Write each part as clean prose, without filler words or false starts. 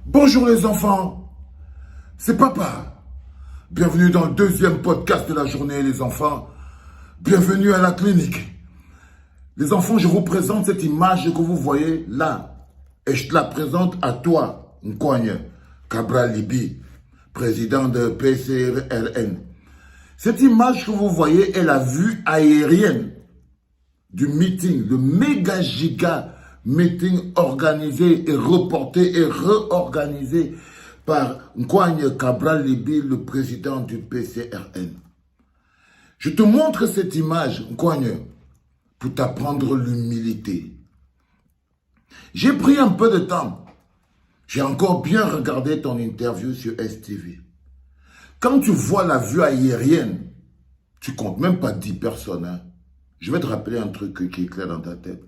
Bonjour les enfants, c'est papa. Bienvenue dans le deuxième podcast de la journée les enfants. Bienvenue à la clinique. Les enfants, je vous présente cette image que vous voyez là. Et je te la présente à toi, Nkogne Cabral Libi, président de PCRLN. Cette image que vous voyez est la vue aérienne du meeting, le méga giga meeting organisé et reporté et réorganisé par Nkogne Cabral Libi, le président du PCRN. Je te montre cette image, Nkogne, pour t'apprendre l'humilité. J'ai pris un peu de temps. J'ai encore bien regardé ton interview sur STV. Quand tu vois la vue aérienne, tu comptes même pas 10 personnes. Hein. Je vais te rappeler un truc qui est clair dans ta tête.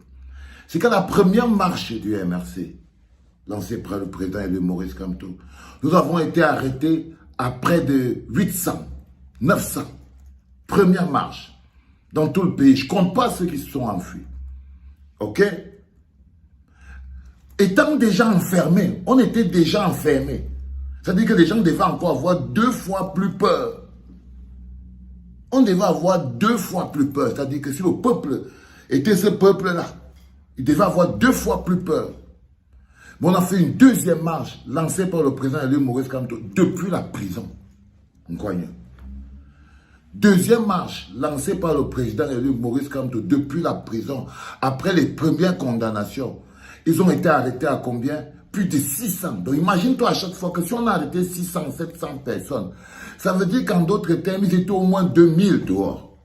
C'est qu'à la première marche du MRC, lancée par le président et le Maurice Kamto, nous avons été arrêtés à près de 800, 900. Première marche dans tout le pays. Je ne compte pas ceux qui se sont enfuis. OK? Étant déjà enfermés, on était déjà enfermés. C'est-à-dire que les gens devaient encore avoir 2 fois plus peur. On devait avoir 2 fois plus peur. C'est-à-dire que si le peuple était ce peuple-là, il devait avoir 2 fois plus peur. Mais on a fait une deuxième marche lancée par le président élu Maurice Kamto depuis la prison. Deuxième marche lancée par le président élu Maurice Kamto depuis la prison. Après les premières condamnations, ils ont été arrêtés à combien? Plus de 600. Donc imagine-toi à chaque fois que si on a arrêté 600, 700 personnes, ça veut dire qu'en d'autres termes, ils étaient au moins 2000 dehors.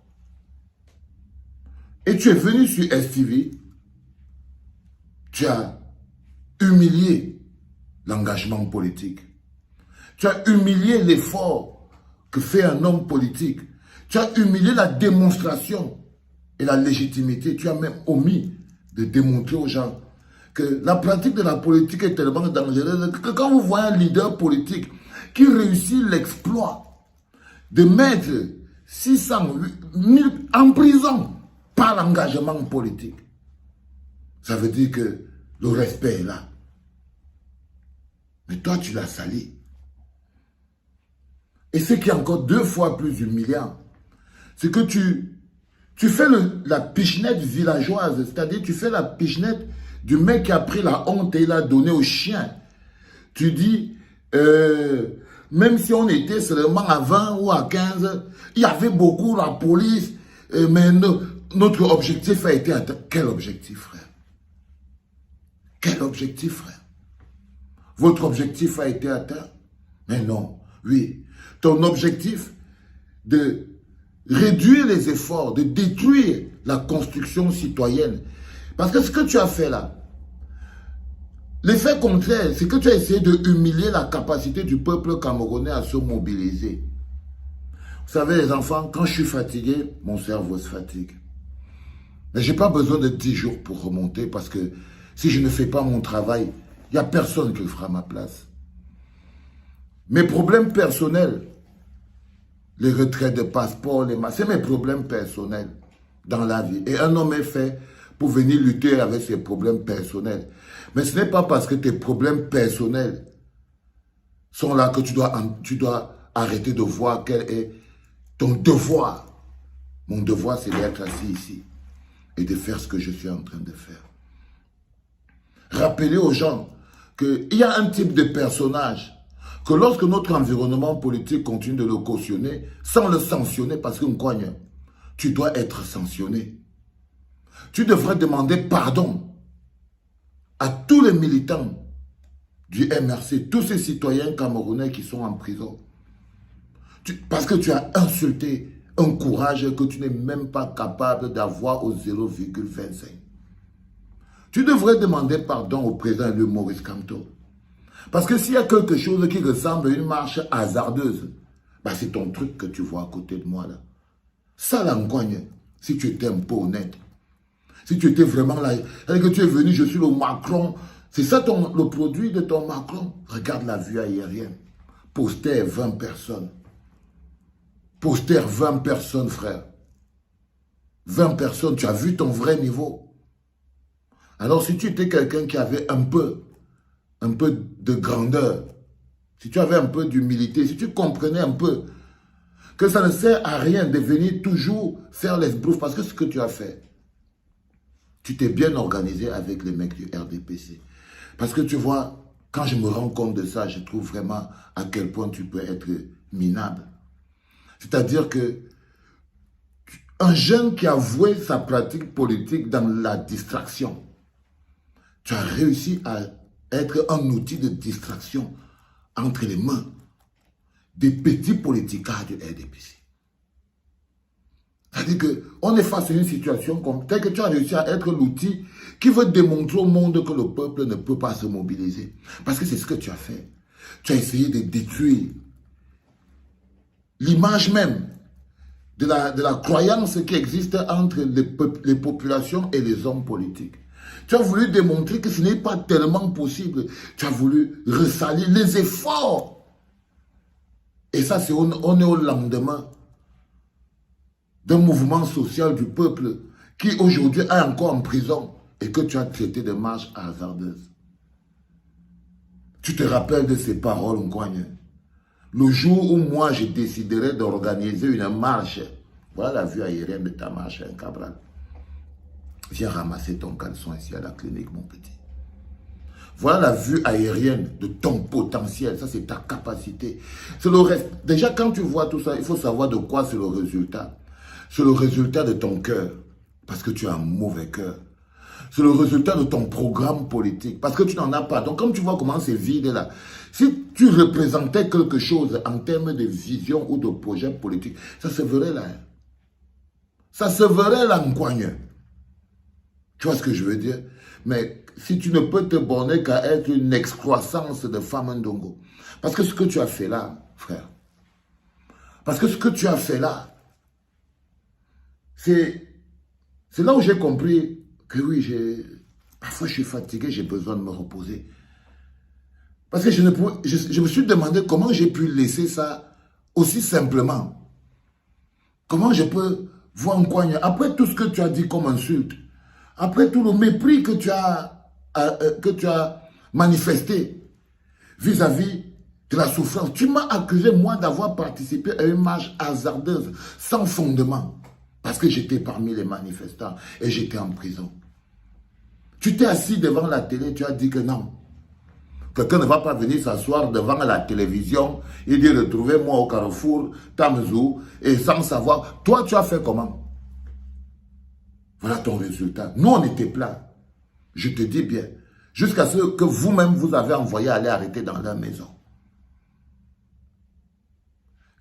Et tu es venu sur STV, tu as humilié l'engagement politique. Tu as humilié l'effort que fait un homme politique. Tu as humilié la démonstration et la légitimité. Tu as même omis de démontrer aux gens que la pratique de la politique est tellement dangereuse que quand vous voyez un leader politique qui réussit l'exploit de mettre 600 000 en prison par l'engagement politique, ça veut dire que le respect est là. Mais toi, tu l'as sali. Et ce qui est encore 2 fois plus humiliant, c'est que tu fais la pichenette villageoise, c'est-à-dire tu fais la pichenette du mec qui a pris la honte et l'a donné au chien. Tu dis, même si on était seulement à 20 ou à 15, il y avait beaucoup la police, mais notre objectif a été atteint. Quel objectif, frère? Quel objectif, frère? Votre objectif a été atteint? Mais non, oui. Ton objectif de réduire les efforts, de détruire la construction citoyenne. Parce que ce que tu as fait là, l'effet contraire, c'est que tu as essayé de humilier la capacité du peuple camerounais à se mobiliser. Vous savez les enfants, quand je suis fatigué, mon cerveau se fatigue. Mais je n'ai pas besoin de 10 jours pour remonter parce que si je ne fais pas mon travail, il n'y a personne qui le fera à ma place. Mes problèmes personnels, les retraits de passeport, c'est mes problèmes personnels dans la vie. Et un homme est fait pour venir lutter avec ses problèmes personnels. Mais ce n'est pas parce que tes problèmes personnels sont là que tu dois arrêter de voir quel est ton devoir. Mon devoir, c'est d'être assis ici et de faire ce que je suis en train de faire. Rappelez aux gens qu'il y a un type de personnage que lorsque notre environnement politique continue de le cautionner, sans le sanctionner, parce que Nkogne, tu dois être sanctionné. Tu devrais demander pardon à tous les militants du MRC, tous ces citoyens camerounais qui sont en prison. Parce que tu as insulté un courage que tu n'es même pas capable d'avoir au 0,25. Tu devrais demander pardon au président de Maurice Kamto. Parce que s'il y a quelque chose qui ressemble à une marche hasardeuse, bah c'est ton truc que tu vois à côté de moi là. Ça là, Nkogne, si tu étais un peu honnête, si tu étais vraiment là, c'est-à-dire que tu es venu, je suis le Macron, c'est ça le produit de ton Macron. Regarde la vue aérienne. Poster 20 personnes. Poster 20 personnes, frère. 20 personnes, tu as vu ton vrai niveau. Alors si tu étais quelqu'un qui avait un peu un peu de grandeur, si tu avais un peu d'humilité, si tu comprenais un peu que ça ne sert à rien de venir toujours faire l'esbrouf, parce que ce que tu as fait, tu t'es bien organisé avec les mecs du RDPC. Parce que tu vois, quand je me rends compte de ça, je trouve vraiment à quel point tu peux être minable. C'est-à-dire que un jeune qui a voué sa pratique politique dans la distraction, tu as réussi à être un outil de distraction entre les mains des petits politicards du RDPC. C'est-à-dire qu'on est face à une situation comme telle que tu as réussi à être l'outil qui veut démontrer au monde que le peuple ne peut pas se mobiliser. Parce que c'est ce que tu as fait. Tu as essayé de détruire l'image même de la croyance qui existe entre les populations et les hommes politiques. Tu as voulu démontrer que ce n'est pas tellement possible. Tu as voulu ressalir les efforts. Et ça, on est au lendemain d'un mouvement social du peuple qui aujourd'hui est encore en prison et que tu as traité de marche hasardeuse. Tu te rappelles de ces paroles, Nkwagne? Le jour où moi je déciderai d'organiser une marche, voilà la vue aérienne de ta marche, hein, Cabral. Viens ramasser ton caleçon ici à la clinique, mon petit. Voilà la vue aérienne de ton potentiel. Ça, c'est ta capacité. C'est le reste. Déjà, quand tu vois tout ça, il faut savoir de quoi c'est le résultat. C'est le résultat de ton cœur. Parce que tu as un mauvais cœur. C'est le résultat de ton programme politique. Parce que tu n'en as pas. Donc, comme tu vois comment c'est vide là, si tu représentais quelque chose en termes de vision ou de projet politique, ça se verrait là. Ça se verrait là, Nkwagne. Tu vois ce que je veux dire? Mais si tu ne peux te borner qu'à être une excroissance de Femme Ndongo. Parce que ce que tu as fait là, frère, parce que ce que tu as fait là, c'est là où j'ai compris que oui, parfois je suis fatigué, j'ai besoin de me reposer. Parce que je me suis demandé comment j'ai pu laisser ça aussi simplement. Comment je peux voir Nkwagne, après tout ce que tu as dit comme insulte, après tout le mépris que tu as manifesté vis-à-vis de la souffrance, tu m'as accusé, moi, d'avoir participé à une marche hasardeuse, sans fondement, parce que j'étais parmi les manifestants et j'étais en prison. Tu t'es assis devant la télé, tu as dit que non. Quelqu'un ne va pas venir s'asseoir devant la télévision et dire retrouvez-moi au carrefour, Tamzou, et sans savoir. Toi, tu as fait comment? Voilà ton résultat. Nous, on était plats. Je te dis bien. Jusqu'à ce que vous-même, vous avez envoyé aller arrêter dans leur maison.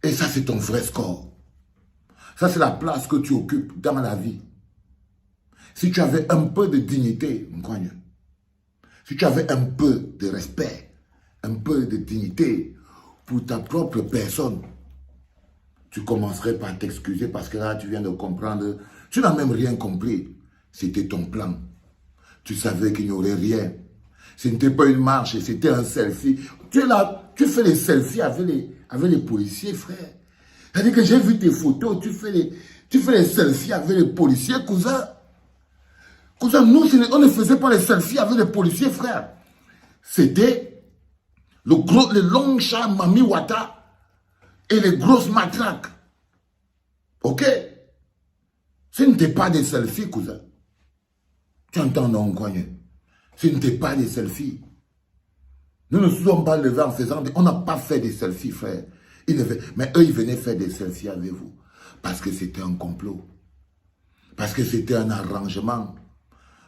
Et ça, c'est ton vrai score. Ça, c'est la place que tu occupes dans la vie. Si tu avais un peu de dignité, Nkwagne, si tu avais un peu de respect, un peu de dignité pour ta propre personne, tu commencerais par t'excuser parce que là, tu viens de comprendre. Tu n'as même rien compris. C'était ton plan. Tu savais qu'il n'y aurait rien. Ce n'était pas une marche, c'était un selfie. Tu es là, tu fais les selfies avec les policiers, frère. C'est-à-dire que j'ai vu tes photos, tu fais les selfies avec les policiers, cousin. Cousin, nous, on ne faisait pas les selfies avec les policiers, frère. C'était les longs chats Mami Wata et les grosses matraques. Ok? Ce n'était pas des selfies, cousin. Tu entends, non, Nkwagne? Ce n'était pas des selfies. Nous ne nous sommes pas levés en faisant on n'a pas fait des selfies, frère. Mais eux, ils venaient faire des selfies avec vous. Parce que c'était un complot. Parce que c'était un arrangement.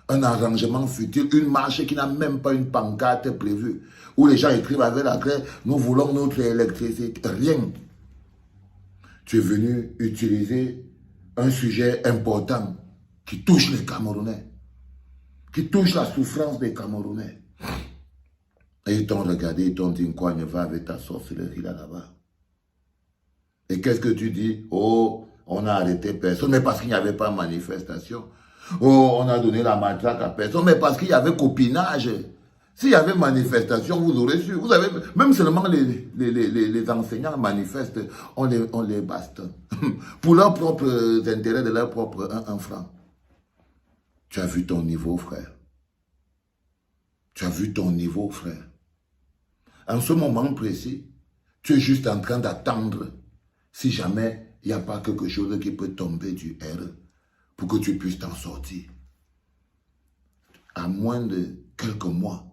Un arrangement futile. Une marche qui n'a même pas une pancarte prévue. Où les gens écrivent avec la craie, nous voulons notre électricité. Rien. Tu es venu utiliser un sujet important qui touche les Camerounais, qui touche la souffrance des Camerounais. Et ils t'ont regardé, ils t'ont dit, Nkwagne, va avec ta sorcellerie là-bas. Et qu'est-ce que tu dis? Oh, on a arrêté personne, mais parce qu'il n'y avait pas de manifestation. Oh, on a donné la matraque à personne, mais parce qu'il y avait copinage. S'il y avait manifestation, vous aurez su. Vous avez, même seulement les enseignants manifestent, on les bastonne. Pour leurs propres intérêts, de leur propre 1 franc. Tu as vu ton niveau, frère. Tu as vu ton niveau, frère. En ce moment précis, tu es juste en train d'attendre si jamais il n'y a pas quelque chose qui peut tomber du R pour que tu puisses t'en sortir. À moins de quelques mois,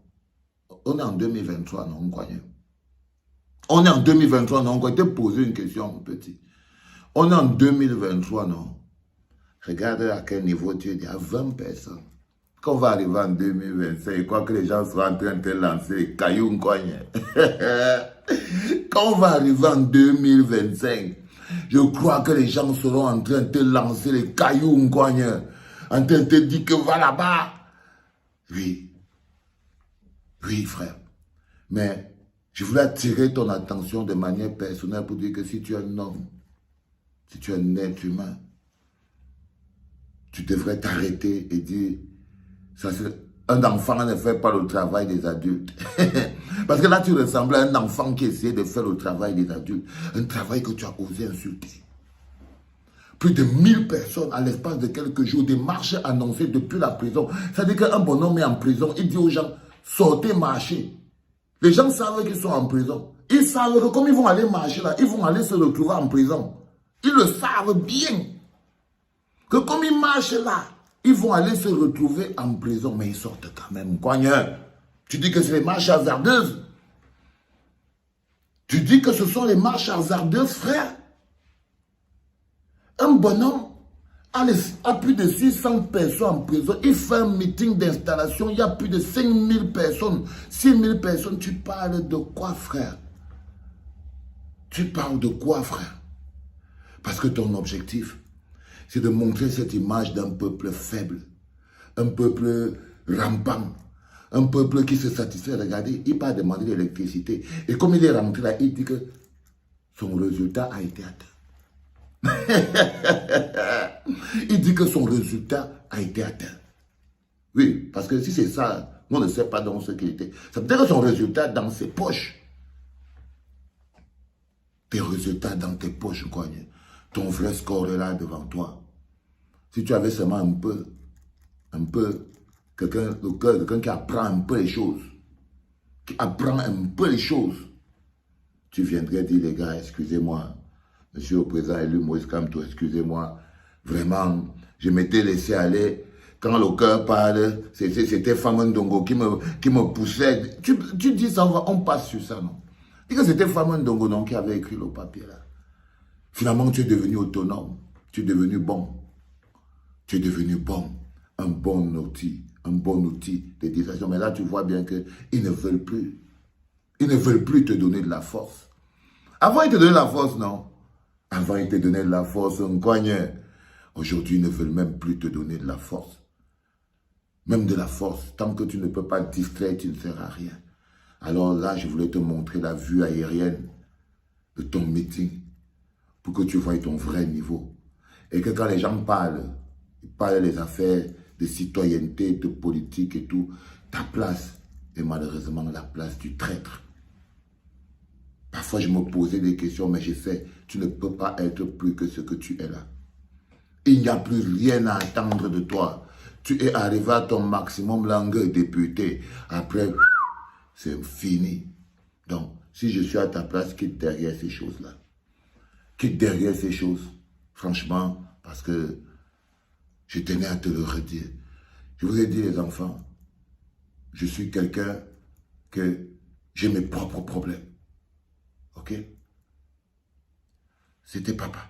on est en 2023, non, on croyait. On est en 2023, non, on croyait. Te poser une question, mon petit. On est en 2023, non. Regarde à quel niveau tu es, il y a 20 personnes. Quand on va arriver en 2025, je crois que les gens seront en train de te lancer caillou cogne. Quand on va arriver en 2025, je crois que les gens seront en train de te lancer les cailloux cogne. En train de te dire que va là-bas. Oui. Oui, frère. Mais je voulais attirer ton attention de manière personnelle pour dire que si tu es un homme, si tu es un être humain, tu devrais t'arrêter et dire, un enfant ne fait pas le travail des adultes. Parce que là, tu ressembles à un enfant qui essaie de faire le travail des adultes. Un travail que tu as osé insulter. Plus de 1000 personnes à l'espace de quelques jours, des marches annoncées depuis la prison. C'est-à-dire qu'un bonhomme est en prison, il dit aux gens, sortez marcher. Les gens savent qu'ils sont en prison. Ils savent que comme ils vont aller marcher là, ils vont aller se retrouver en prison. Ils le savent bien. Que comme ils marchent là, ils vont aller se retrouver en prison. Mais ils sortent quand même. Tu dis que c'est les marches hasardeuses. Tu dis que ce sont les marches hasardeuses, frère. Un bonhomme a plus de 600 personnes en prison. Il fait un meeting d'installation. Il y a plus de 5000 personnes. 6000 personnes. Tu parles de quoi, frère? Tu parles de quoi, frère? Parce que ton objectif, c'est de montrer cette image d'un peuple faible. Un peuple rampant. Un peuple qui se satisfait. Regardez, il part demander l'électricité. Et comme il est rentré là, il dit que son résultat a été atteint. Il dit que son résultat a été atteint. Oui, parce que si c'est ça, on ne sait pas dans ce qu'il était. Ça veut dire que son résultat dans ses poches. Tes résultats dans tes poches, quoi. Ton vrai score est là devant toi. Si tu avais seulement un peu, quelqu'un qui apprend un peu les choses, tu viendrais dire, les gars, excusez-moi, monsieur le président élu Moïse Kamto, excusez-moi, vraiment, je m'étais laissé aller. Quand le cœur parle, c'était Famandongo qui me poussait. Tu dis ça, on passe sur ça, non? Dis que c'était Famandongo non, qui avait écrit le papier là. Finalement, tu es devenu autonome, tu es devenu bon. Tu es devenu bon, un bon outil de distraction. Mais là, tu vois bien qu'ils ne veulent plus. Ils ne veulent plus te donner de la force. Avant, ils te donnaient de la force, non? Avant, ils te donnaient de la force, on cogne. Aujourd'hui, ils ne veulent même plus te donner de la force. Même de la force. Tant que tu ne peux pas te distraire, tu ne sers à rien. Alors là, je voulais te montrer la vue aérienne de ton meeting pour que tu voies ton vrai niveau. Et que quand les gens parlent, ils parlent des affaires de citoyenneté, de politique et tout, ta place est malheureusement la place du traître. Parfois, je me posais des questions, mais je sais, tu ne peux pas être plus que ce que tu es là. Il n'y a plus rien à attendre de toi. Tu es arrivé à ton maximum langue député. Après, c'est fini. Donc, si je suis à ta place, quitte derrière ces choses-là. Quitte derrière ces choses. Franchement, parce que je tenais à te le redire. Je vous ai dit, les enfants, je suis quelqu'un que j'ai mes propres problèmes. Ok? C'était papa.